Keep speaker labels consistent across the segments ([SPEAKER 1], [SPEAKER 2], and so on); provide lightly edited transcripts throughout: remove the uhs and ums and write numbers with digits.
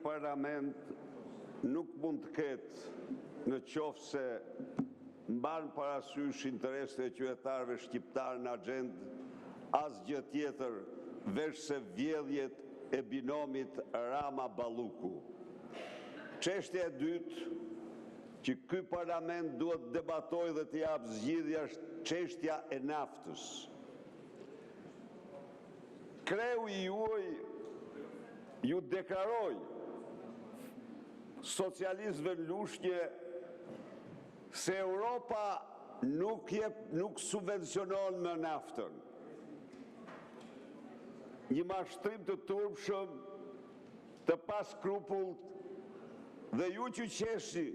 [SPEAKER 1] parlament nuk mund të ketë në qoftë se mban parasysh interesat e qytetarëve shqiptar në agjendë asgjë tjetër veç se vjedhjet e binomit Rama-Balluku. Çështja e dytë që ky parlament duhet debatojë dhe të japë zgjidhje është çështja e naftës. Kreu i juaj ju deklaroi socialistëve në lushnje se Europa nuk subvencionon me naftën. Një mashtrim të turpshëm, të pa skrupullt, dhe ju që qeshi,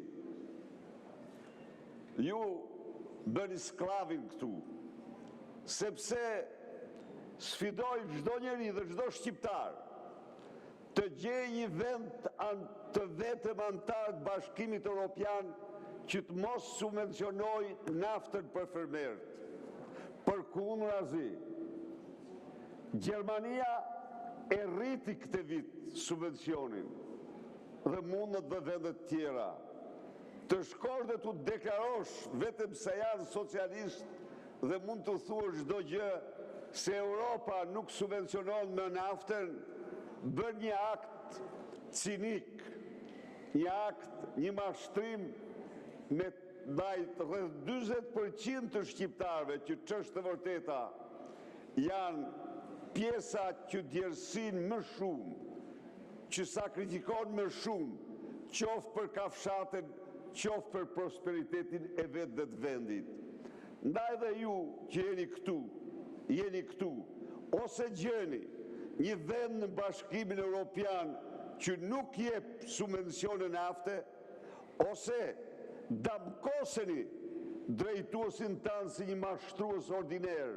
[SPEAKER 1] ju bëni sklavin këtu, sepse sfidoj çdo njeri dhe çdo shqiptar të gjejë një vend të vetëm antar të Bashkimit Evropian që të mos subvencionoj naftën për fermerët. Përkundrazi, Gjermania e rriti këtë vit subvencionin dhe mundet dhe vendet tjera. Të shkosh dhe të deklarosh vetëm se janë socialist dhe mund të thuash çdo gjë se Europa nuk subvencionon me naftën, bën një akt cinik, një akt, një mashtrim me rreth 40% të shqiptarëve që ç'është e vërteta janë pjesa që djersin më shumë, që sakrifikon më shumë, qoftë për kafshatën, qoftë për prosperitetin e vetë dhe të vendit. Ndaj dhe ju që jeni këtu, ose gjeni një vend në Bashkimin Evropian që nuk jep subvencione nafte, ose damkoseni drejtuesin tanë si një mashtrues ordiner,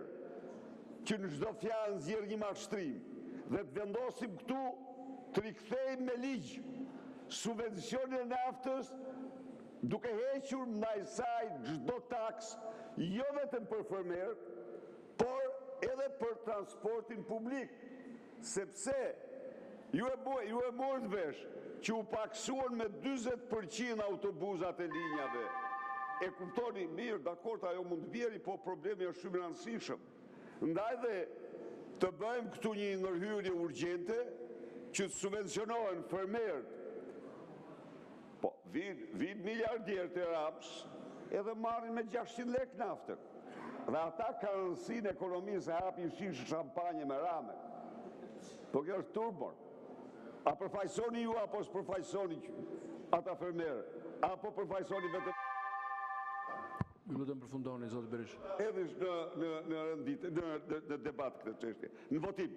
[SPEAKER 1] që në çdo fjalë nxjerr një mashtrim, dhe të vendosim këtu të rikthejmë me ligj subvencionin e naftës, duke hequr ndaj saj çdo taks, jo vetëm për fermerët, por edhe për transportin publik, sepse ju e morët vesh që u paksuan me 40% autobusat e linjave. E kuptoni mirë, dakord, ajo mund të vjeri, po problemi është shumë i rëndësishëm. Ndaj dhe të bëjmë këtu një ndërhyrje urgjente që të subvencionohen fermerët. Po, vin miliardierë të raps edhe marrin me 600 lek naftën. Dhe ata ka rëndësinë ekonomisë e hapin shishe shampanje me rame. Po kjo është turbor. A përfaqësoni ju apo s'përfaqësoni ata fermerë? Apo përfaqësoni vetëm...
[SPEAKER 2] Ju lutem përfundoni, Zoti Berisha.
[SPEAKER 1] Edhe në debat këtë çështje. Në votim.